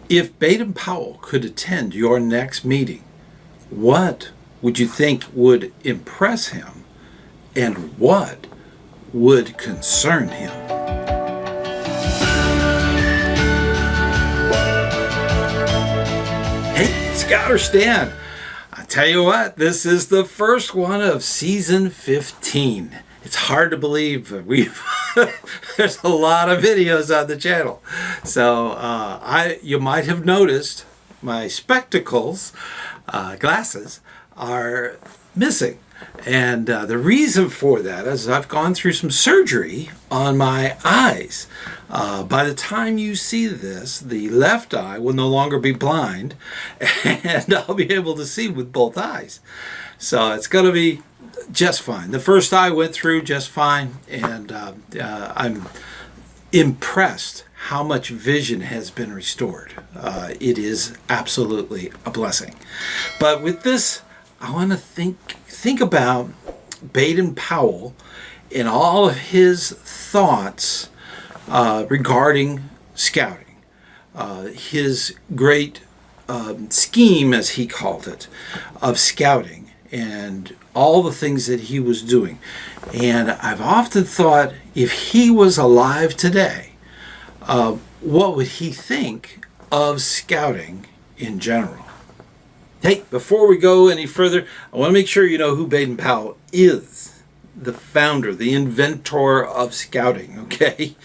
If Baden-Powell could attend your next meeting, what would you think would impress him, and what would concern him? Hey, ScouterStan! I tell you what, this is the first one of season 15. It's hard to believe, but there's a lot of videos on the channel. So you might have noticed my spectacles, glasses, are missing. And the reason for that is I've gone through some surgery on my eyes. By the time you see this, the left eye will no longer be blind, and I'll be able to see with both eyes. So it's going to be just fine. The first eye went through just fine, and I'm impressed how much vision has been restored. It is absolutely a blessing. But with this, I want to think about Baden-Powell and all of his thoughts regarding scouting. His great scheme, as he called it, of scouting, and all the things that he was doing. And I've often thought, if he was alive today, what would he think of scouting in general? Hey, before we go any further, I want to make sure you know who Baden-Powell is. The founder, the inventor of scouting, okay?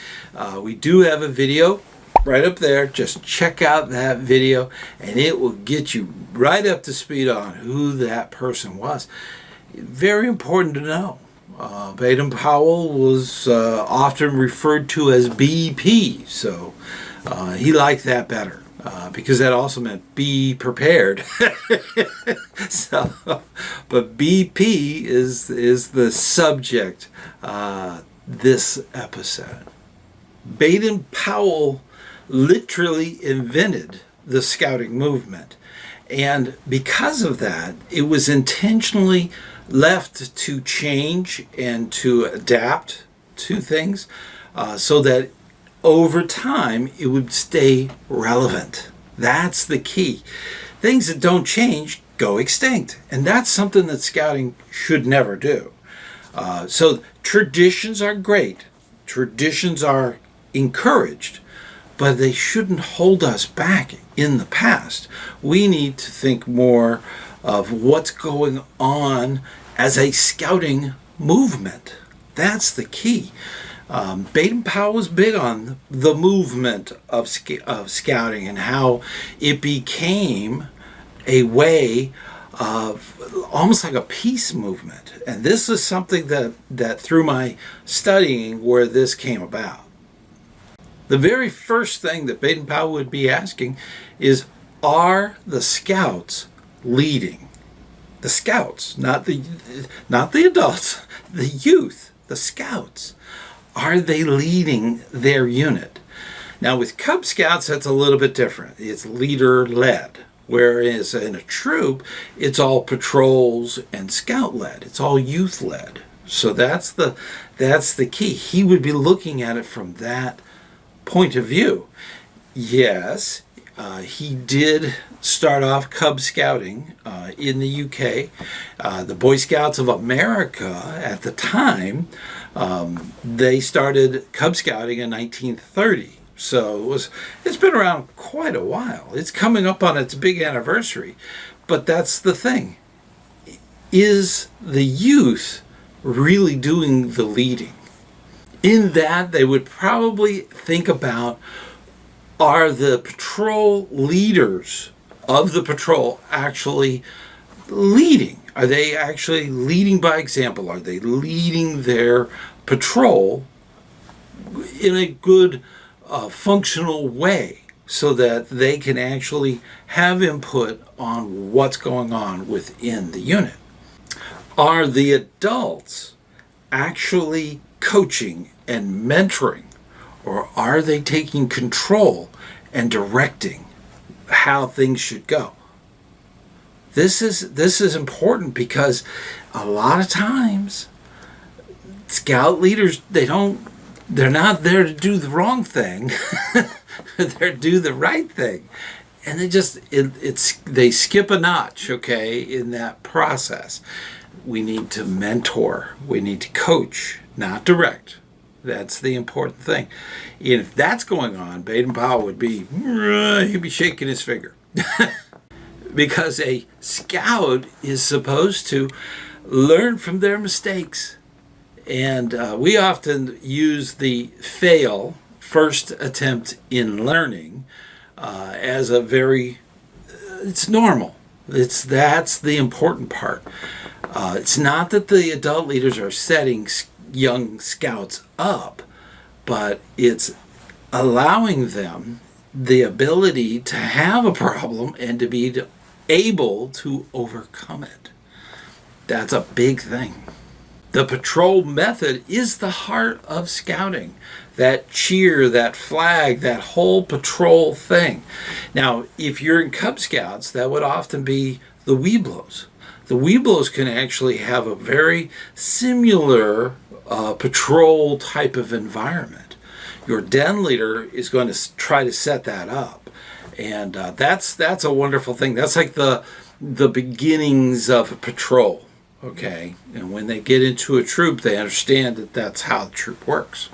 We do have a video right up there. Just check out that video, and it will get you right up to speed on who that person was. Very important to know. Baden-Powell was often referred to as BP, so he liked that better. Because that also meant be prepared. So, but BP is the subject this episode. Baden-Powell literally invented the scouting movement, and because of that, it was intentionally left to change and to adapt to things so that over time it would stay relevant. That's the key. Things that don't change go extinct, and that's something that scouting should never do. So traditions are great. Traditions are encouraged, but they shouldn't hold us back in the past. We need to think more of what's going on as a scouting movement. That's the key. Baden-Powell was big on the movement of scouting and how it became a way of almost like a peace movement. And this is something that through my studying where this came about. The very first thing that Baden-Powell would be asking is, are the scouts leading? The scouts, not the adults, the youth, the scouts. Are they leading their unit? Now with Cub Scouts, that's a little bit different. It's leader-led, whereas in a troop, it's all patrols and scout-led. It's all youth-led. So that's the key. He would be looking at it from that point of view. Yes, he did start off Cub Scouting in the UK. The Boy Scouts of America at the time, they started Cub Scouting in 1930. So it's been around quite a while. It's coming up on its big anniversary. But that's the thing. Is the youth really doing the leading? In that, they would probably think about, are the patrol leaders of the patrol actually leading? Are they actually leading by example? Are they leading their patrol in a good, functional way so that they can actually have input on what's going on within the unit? Are the adults actually coaching and mentoring, or are they taking control and directing how things should go? This is important because a lot of times scout leaders, they're not there to do the wrong thing. They do the right thing. And they skip a notch, okay, in that process. We need to mentor. We need to coach, not direct. That's the important thing. And if that's going on, Baden-Powell would be, he'd be shaking his finger. Because a scout is supposed to learn from their mistakes. And we often use the fail, first attempt in learning, as a very, it's normal. That's the important part. It's not that the adult leaders are setting young scouts up, but it's allowing them the ability to have a problem and to be able to overcome it. That's a big thing. The patrol method is the heart of scouting. That cheer, that flag, that whole patrol thing. Now, if you're in Cub Scouts, that would often be the Webelos. The Webelos can actually have a very similar patrol type of environment. Your den leader is going to try to set that up. And that's a wonderful thing. That's like the beginnings of a patrol. Okay, and when they get into a troop, they understand that that's how the troop works.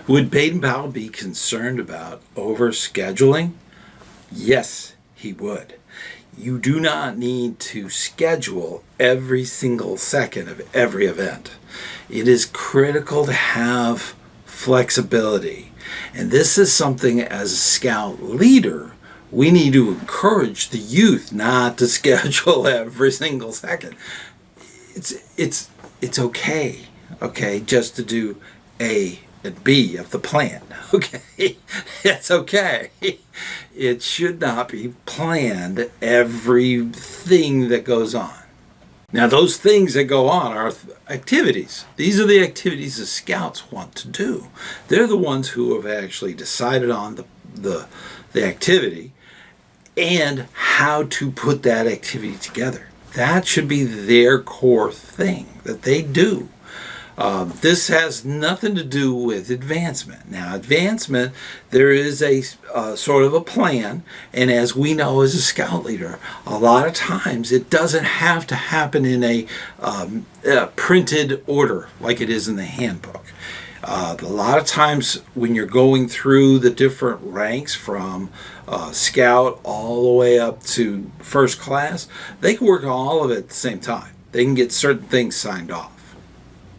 Would Baden-Powell be concerned about overscheduling? Yes, he would. You do not need to schedule every single second of every event. It is critical to have flexibility. And this is something as a scout leader, we need to encourage the youth not to schedule every single second. It's okay, just to do A and B of the plan, okay? It's okay. It should not be planned everything that goes on. Now, those things that go on are activities. These are the activities the scouts want to do. They're the ones who have actually decided on the activity and how to put that activity together. That should be their core thing that they do. This has nothing to do with advancement. Now, advancement, there is a sort of a plan, and as we know as a scout leader, a lot of times it doesn't have to happen in a printed order like it is in the handbook. A lot of times when you're going through the different ranks from scout all the way up to first class, they can work on all of it at the same time. They can get certain things signed off.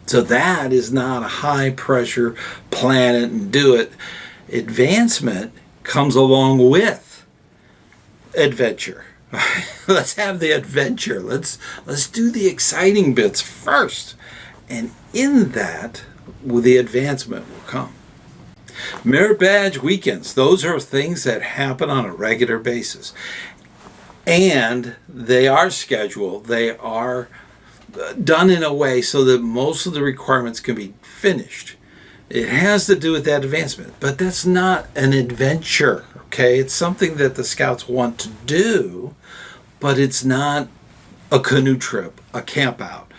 So that is not a high pressure plan it and do it. Advancement comes along with adventure. Let's have the adventure. Let's do the exciting bits first. And in that, the advancement will come. Merit badge weekends, those are things that happen on a regular basis. And they are scheduled. They are done in a way so that most of the requirements can be finished. It has to do with that advancement, but that's not an adventure, okay? It's something that the scouts want to do, but it's not a canoe trip, a camp out,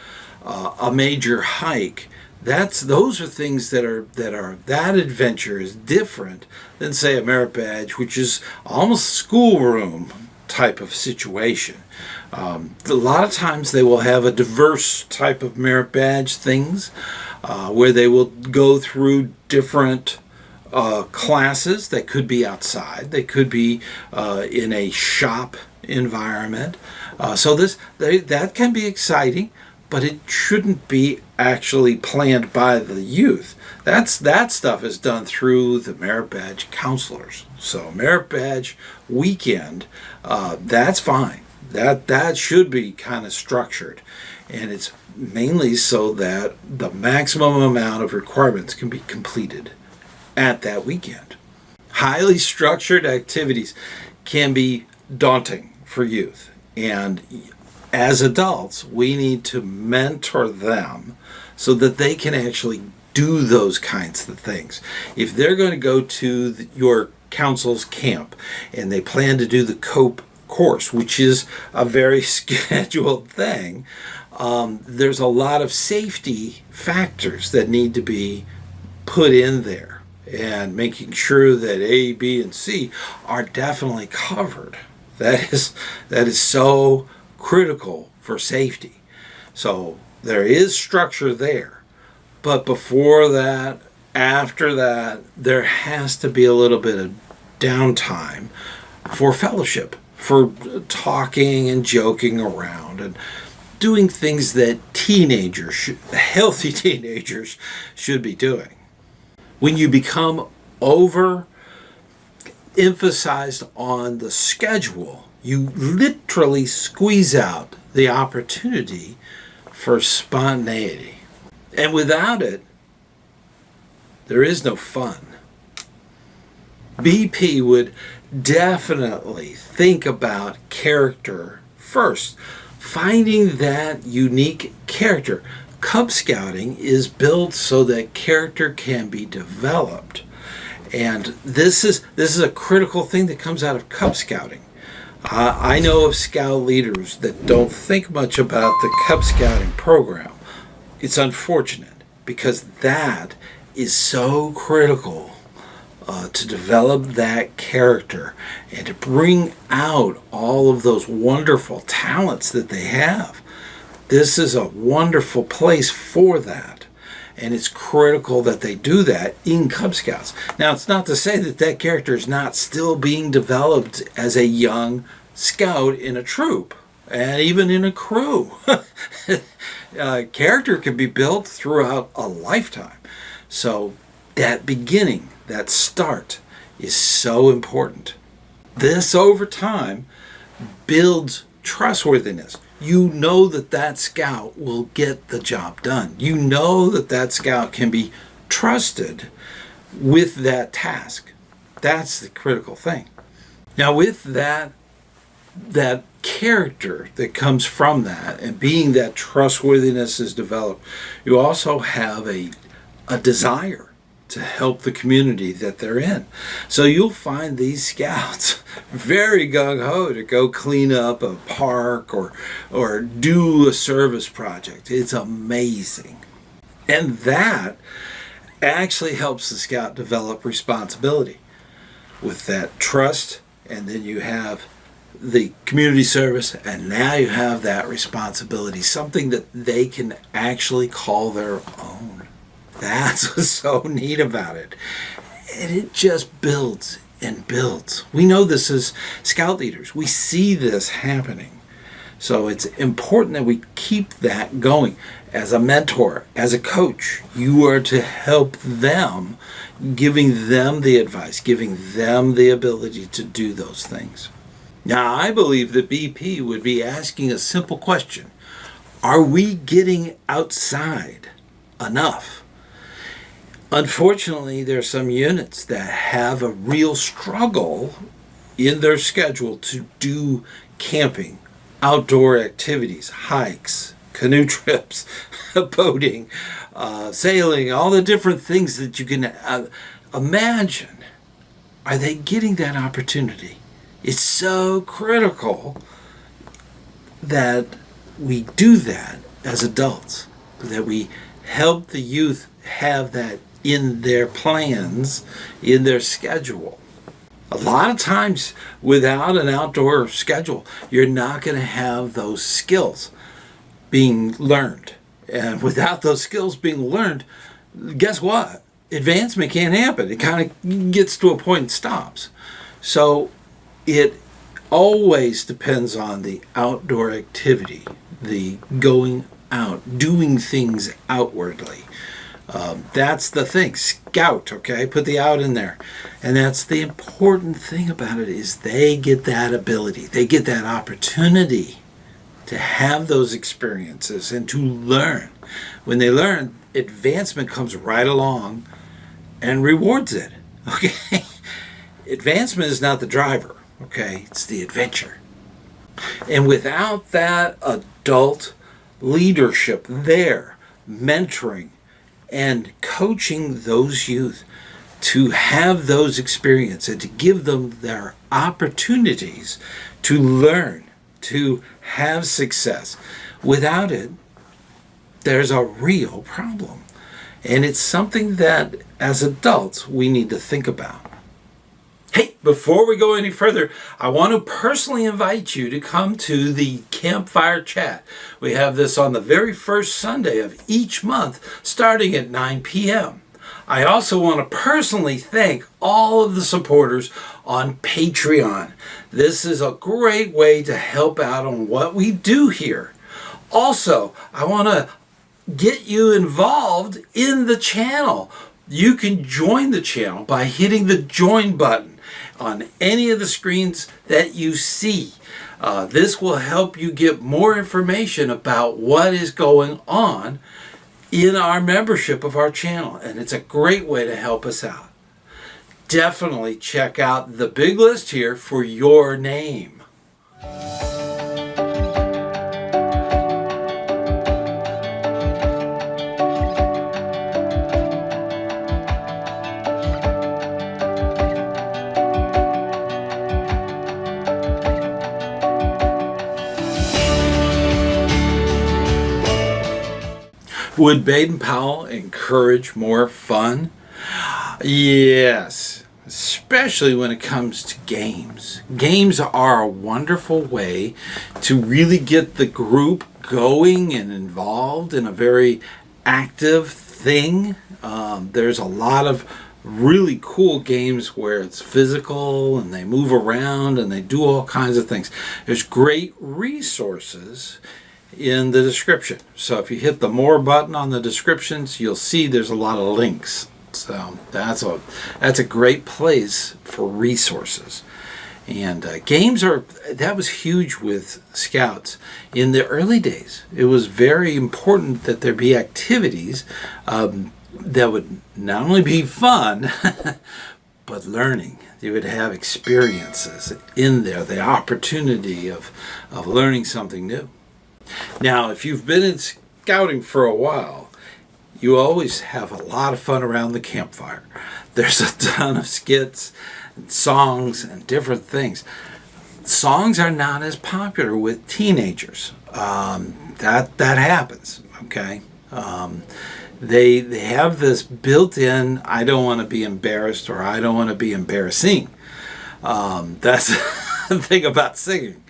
a major hike. Those are things that adventure is different than, say, a merit badge, which is almost schoolroom type of situation. A lot of times they will have a diverse type of merit badge things where they will go through different classes that could be outside. They could be in a shop environment. So that can be exciting, but it shouldn't be actually planned by the youth. That stuff is done through the merit badge counselors. So merit badge weekend, that's fine. That should be kind of structured, and it's mainly so that the maximum amount of requirements can be completed at that weekend. Highly structured activities can be daunting for youth, and as adults, we need to mentor them so that they can actually do those kinds of things. If they're going to go to your council's camp and they plan to do the COPE course, which is a very scheduled thing, there's a lot of safety factors that need to be put in there. and making sure that A, B, and C are definitely covered. That is so critical for safety. So there is structure there. But before that, after that, there has to be a little bit of downtime for fellowship, for talking and joking around and doing things that healthy teenagers should be doing. When you become over emphasized on the schedule, you literally squeeze out the opportunity for spontaneity. And without it, there is no fun. BP would definitely think about character first, finding that unique character. Cub Scouting is built so that character can be developed. And this is a critical thing that comes out of Cub Scouting. I know of scout leaders that don't think much about the Cub Scouting program. It's unfortunate because that is so critical to develop that character and to bring out all of those wonderful talents that they have. This is a wonderful place for that. And it's critical that they do that in Cub Scouts. Now, it's not to say that that character is not still being developed as a young scout in a troop and even in a crew. Character can be built throughout a lifetime. So that beginning, that start, is so important. This, over time, builds trustworthiness. You know that that scout will get the job done. You know that that scout can be trusted with that task. That's the critical thing. Now, with that character that comes from that, and being that trustworthiness is developed, you also have a desire to help the community that they're in. So you'll find these scouts very gung-ho to go clean up a park or do a service project. It's amazing. And that actually helps the scout develop responsibility. With that trust, and then you have the community service, and now you have that responsibility, something that they can actually call their own. That's what's so neat about it. And it just builds and builds. We know this as scout leaders. We see this happening. So it's important that we keep that going. As a mentor, as a coach, you are to help them, giving them the advice, giving them the ability to do those things. Now, I believe that BP would be asking a simple question. Are we getting outside enough? Unfortunately, there are some units that have a real struggle in their schedule to do camping, outdoor activities, hikes, canoe trips, boating, sailing, all the different things that you can imagine. Are they getting that opportunity? It's so critical that we do that as adults, that we help the youth have that in their plans, in their schedule. A lot of times, without an outdoor schedule, you're not going to have those skills being learned. And without those skills being learned, guess what? Advancement can't happen. It kind of gets to a point and stops. So it always depends on the outdoor activity, the going out, doing things outwardly. That's the thing. Scout, okay? Put the out in there. And that's the important thing about it, is they get that ability. They get that opportunity to have those experiences and to learn. When they learn, advancement comes right along and rewards it. Okay? Advancement is not the driver. Okay? It's the adventure. And without that adult leadership there, mentoring, and coaching those youth to have those experiences and to give them their opportunities to learn, to have success. Without it, there's a real problem. And it's something that as adults we need to think about. Hey, before we go any further, I want to personally invite you to come to the Campfire Chat. We have this on the very first Sunday of each month, starting at 9 p.m. I also want to personally thank all of the supporters on Patreon. This is a great way to help out on what we do here. Also, I want to get you involved in the channel. You can join the channel by hitting the join button on any of the screens that you see. This will help you get more information about what is going on in our membership of our channel, and it's a great way to help us out. Definitely check out the big list here for your name. Would Baden-Powell encourage more fun? Yes, especially when it comes to games. Games are a wonderful way to really get the group going and involved in a very active thing. There's a lot of really cool games where it's physical and they move around and they do all kinds of things. There's great resources in the description. So if you hit the more button on the descriptions, you'll see there's a lot of links. So that's a great place for resources. And that was huge with Scouts. In the early days, it was very important that there be activities that would not only be fun, but learning. You would have experiences in there, the opportunity of learning something new. Now, if you've been in scouting for a while, you always have a lot of fun around the campfire. There's a ton of skits and songs and different things. Songs are not as popular with teenagers. That happens, okay? They have this built-in, I don't want to be embarrassed or I don't want to be embarrassing. That's the thing about singing.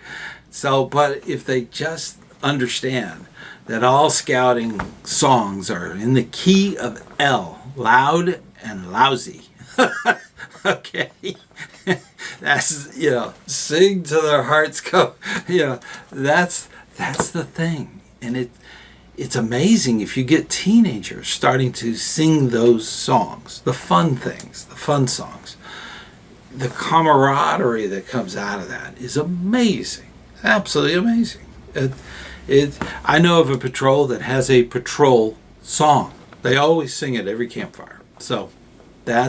So, but if they just understand that all scouting songs are in the key of L, loud and lousy. Okay. That's, sing to their hearts go. That's the thing. And it's amazing if you get teenagers starting to sing those songs, the fun things, the fun songs. The camaraderie that comes out of that is amazing. Absolutely amazing. I know of a patrol that has a patrol song. They always sing at every campfire. So they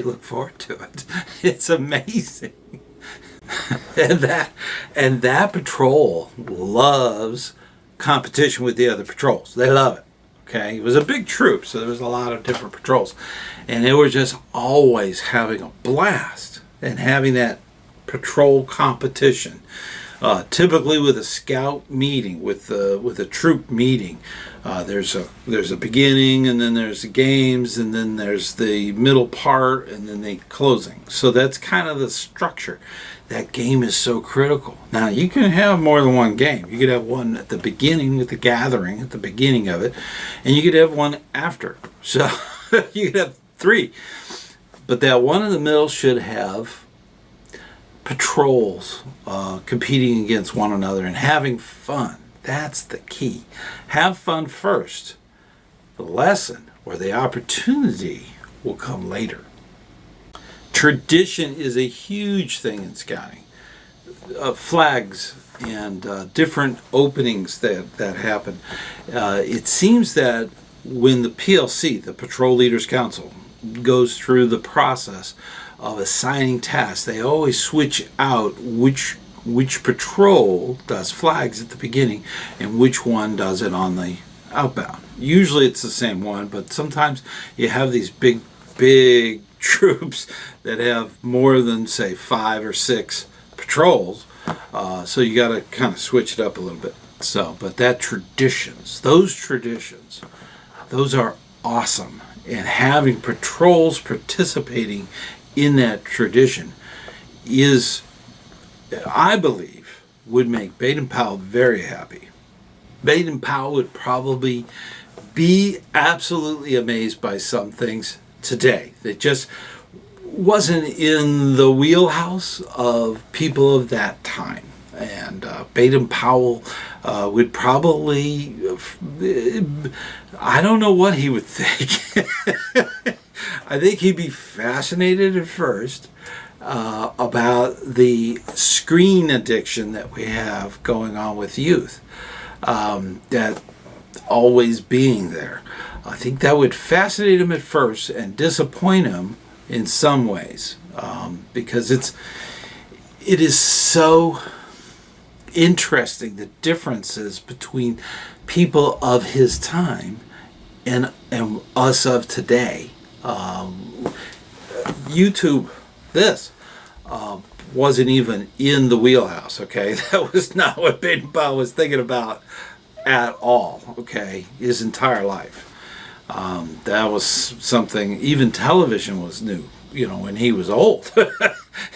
look forward to it. It's amazing. and that patrol loves competition with the other patrols. They love it. Okay, it was a big troop, so there was a lot of different patrols, and they were just always having a blast and having that patrol competition. Typically with a scout meeting, with a troop meeting, there's a beginning, and then there's the games, and then there's the middle part, and then the closing. So that's kind of the structure. That game is so critical. Now, you can have more than one game. You could have one at the beginning with the gathering, at the beginning of it, and you could have one after. So you could have 3. But that one in the middle should have patrols competing against one another and having fun. That's the key. Have fun first. The lesson or the opportunity will come later. Tradition is a huge thing in scouting. Flags and different openings that happen. It seems that when the PLC, the Patrol Leaders Council, goes through the process of assigning tasks, they always switch out which patrol does flags at the beginning and which one does it on the outbound. Usually it's the same one, but sometimes you have these big troops that have more than, say, 5 or 6 patrols, so you got to kind of switch it up a little bit. So, but those traditions, those are awesome, and having patrols participating in that tradition is, I believe, would make Baden-Powell very happy. Baden-Powell would probably be absolutely amazed by some things today that just wasn't in the wheelhouse of people of that time. And Baden-Powell would probably, I don't know what he would think. I think he'd be fascinated at first about the screen addiction that we have going on with youth, that always being there. I think that would fascinate him at first and disappoint him in some ways, because it is so interesting, the differences between people of his time and us of today. YouTube, this wasn't even in the wheelhouse, okay? That was not what Baden-Powell was thinking about at all, okay, his entire life. That was something, even television was new, when he was old.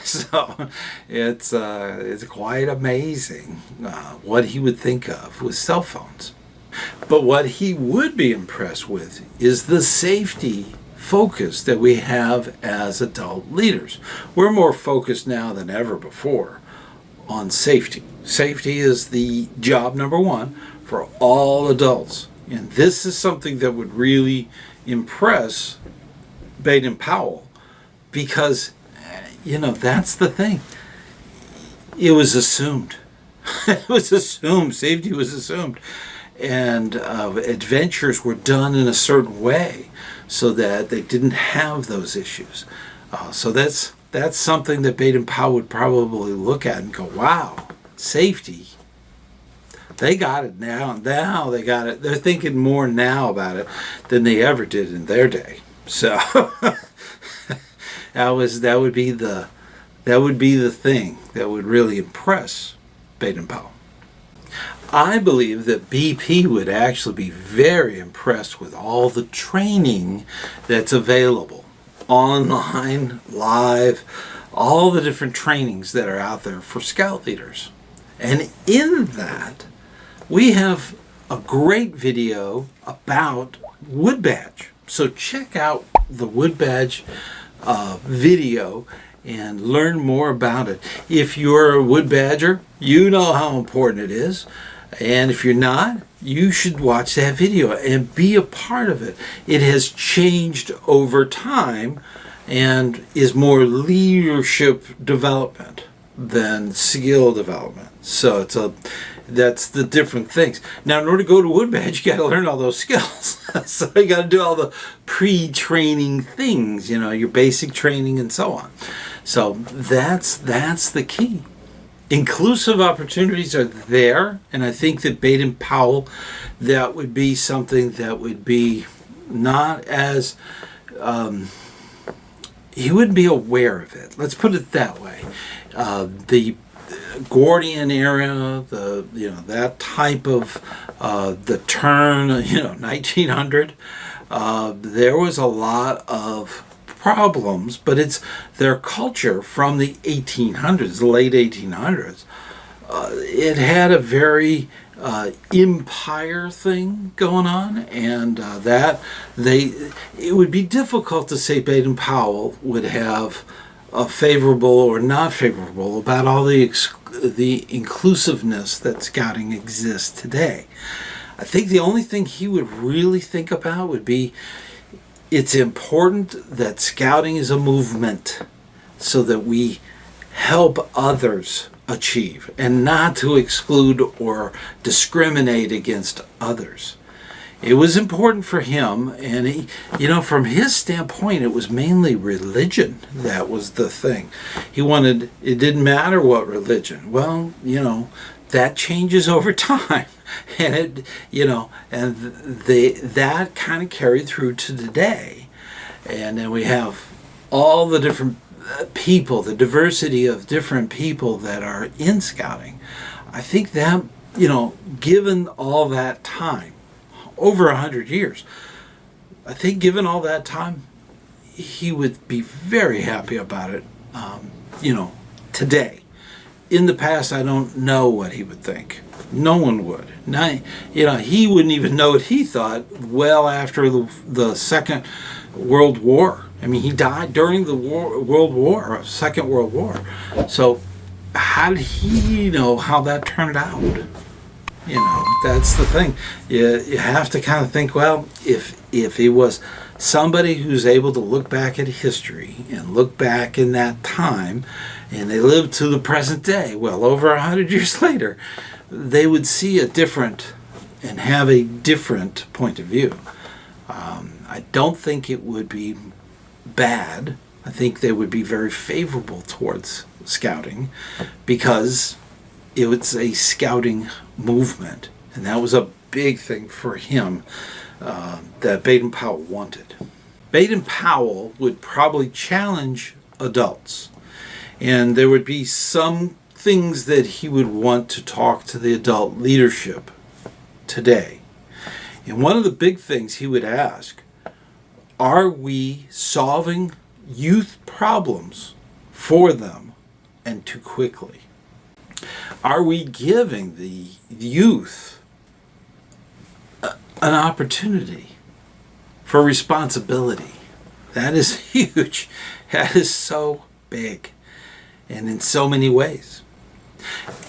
So it's quite amazing what he would think of with cell phones. But what he would be impressed with is the safety focus that we have as adult leaders. We're more focused now than ever before on safety. Safety is the job number one for all adults. And this is something that would really impress Baden-Powell, because, that's the thing. It was assumed. It was assumed. Safety was assumed. And adventures were done in a certain way so that they didn't have those issues. So that's something that Baden-Powell would probably look at and go, wow, safety. They got it now. Now they got it. They're thinking more now about it than they ever did in their day. So that would be the thing that would really impress Baden-Powell. I believe that BP would actually be very impressed with all the training that's available online, live, all the different trainings that are out there for scout leaders. And in that, we have a great video about wood badge. So check out the wood badge video and learn more about it. If you're a wood badger, you know how important it is. And if you're not, you should watch that video and be a part of it. It has changed over time and is more leadership development than skill development. So that's the different things. Now, in order to go to wood badge, you got to learn all those skills. So you got to do all the pre-training things, your basic training and so on. So that's the key. Inclusive opportunities are there, and I think that Baden-Powell, that would be something that would be not as, he wouldn't be aware of it. Let's put it that way. The Gordian era, that type of the turn, 1900, there was a lot of problems, but it's their culture from the 1800s, the late 1800s. It had a very empire thing going on, and it would be difficult to say Baden-Powell would have a favorable or not favorable about all the inclusiveness that scouting exists today. I think the only thing he would really think about would be, it's important that scouting is a movement so that we help others achieve and not to exclude or discriminate against others. It was important for him, and he, from his standpoint, it was mainly religion that was the thing. It didn't matter what religion. Well, that changes over time. And that kind of carried through to today. And then we have all the different people, the diversity of different people that are in scouting. I think that, given all that time, over 100 years, I think given all that time, he would be very happy about it, today. In the past, I don't know what he would think. No one would. He wouldn't even know what he thought well after the Second World War. I mean, he died during the Second World War. So how did he know how that turned out? That's the thing. You have to kind of think, well, if he was somebody who's able to look back at history and look back in that time, and they lived to the present day, well, over 100 years later, they would see a different and have a different point of view. I don't think it would be bad. I think they would be very favorable towards scouting because it was a scouting movement, and that was a big thing for him that Baden-Powell wanted. Baden-Powell would probably challenge adults, and there would be some things that he would want to talk to the adult leadership today. And one of the big things he would ask, are we solving youth problems for them and too quickly? Are we giving the youth an opportunity for responsibility? That is huge. That is so big and in so many ways.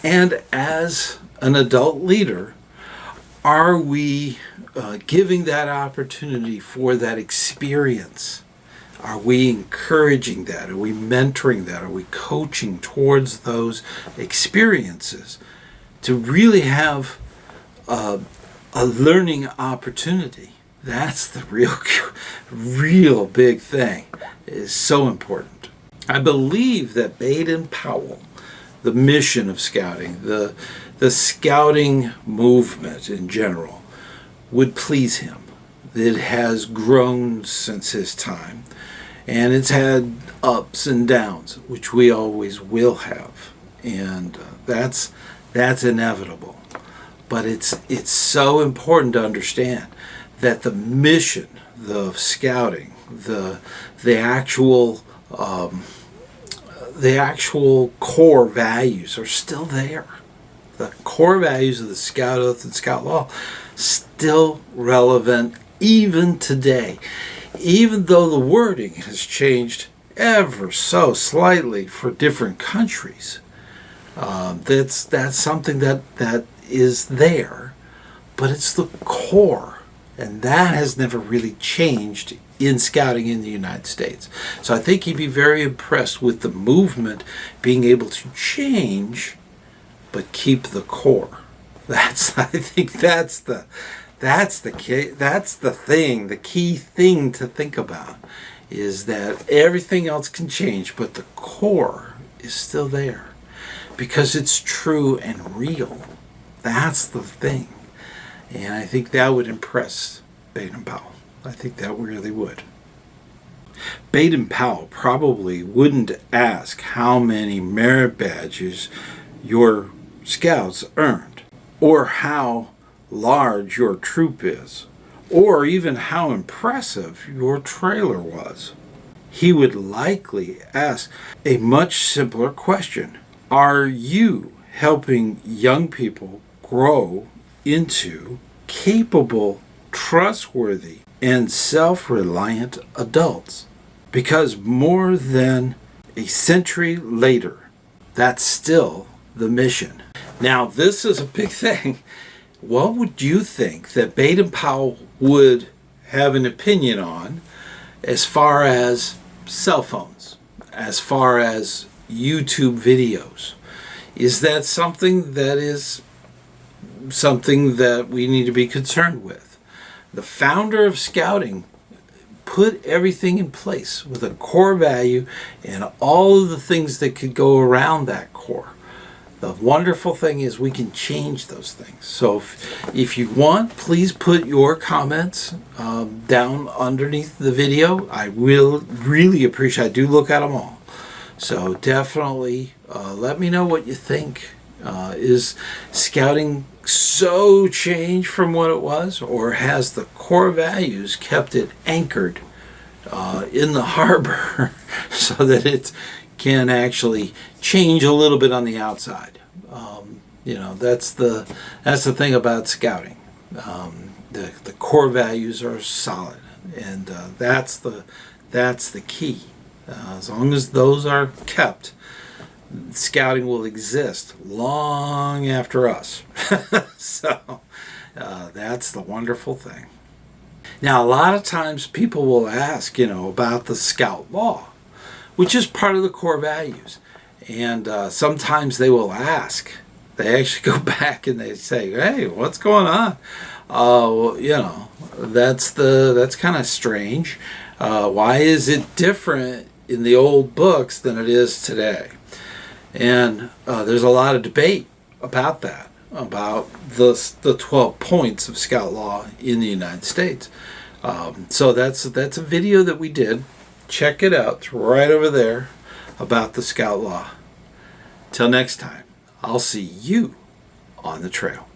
And as an adult leader, are we giving that opportunity for that experience? Are we encouraging that? Are we mentoring that? Are we coaching towards those experiences to really have a learning opportunity? That's the real big thing. It is so important. I believe that Baden-Powell, the mission of scouting, the scouting movement in general, would please him. It has grown since his time, and it's had ups and downs, which we always will have, and that's inevitable. But it's so important to understand that the mission of scouting, the actual core values are still there. The core values of the Scout Oath and Scout Law still relevant even today, even though the wording has changed ever so slightly for different countries. That's something that is there, but it's the core, and that has never really changed in scouting in the United States. So I think he'd be very impressed with the movement being able to change but keep the core. I think that's the key thing to think about, is that everything else can change, but the core is still there because it's true and real. That's the thing. And I think that would impress Baden-Powell. I think that really would. Baden-Powell probably wouldn't ask how many merit badges your scouts earned, or how large your troop is, or even how impressive your trailer was. He would likely ask a much simpler question. Are you helping young people grow into capable, trustworthy, and self-reliant adults? Because more than a century later, that's still the mission. Now, this is a big thing. What would you think that Baden-Powell would have an opinion on as far as cell phones, as far as YouTube videos? Is that something that we need to be concerned with? The founder of scouting put everything in place with a core value and all of the things that could go around that core. The wonderful thing is we can change those things. So if you want, please put your comments down underneath the video. I will really appreciate it. I do look at them all. So definitely let me know what you think Is scouting so changed from what it was, or has the core values kept it anchored in the harbor so that it can actually change a little bit on the outside? That's the thing about scouting. The core values are solid, and that's the key. As long as those are kept, scouting will exist long after us. So that's the wonderful thing. Now, a lot of times people will ask, about the scout law, which is part of the core values. And sometimes they will ask, they actually go back and they say, hey, what's going on? That's kind of strange. Why is it different in the old books than it is today? And there's a lot of debate about that, about the 12 points of Scout law in the United States. So that's a video that we did. Check it out. It's right over there about the Scout law. Till next time, I'll see you on the trail.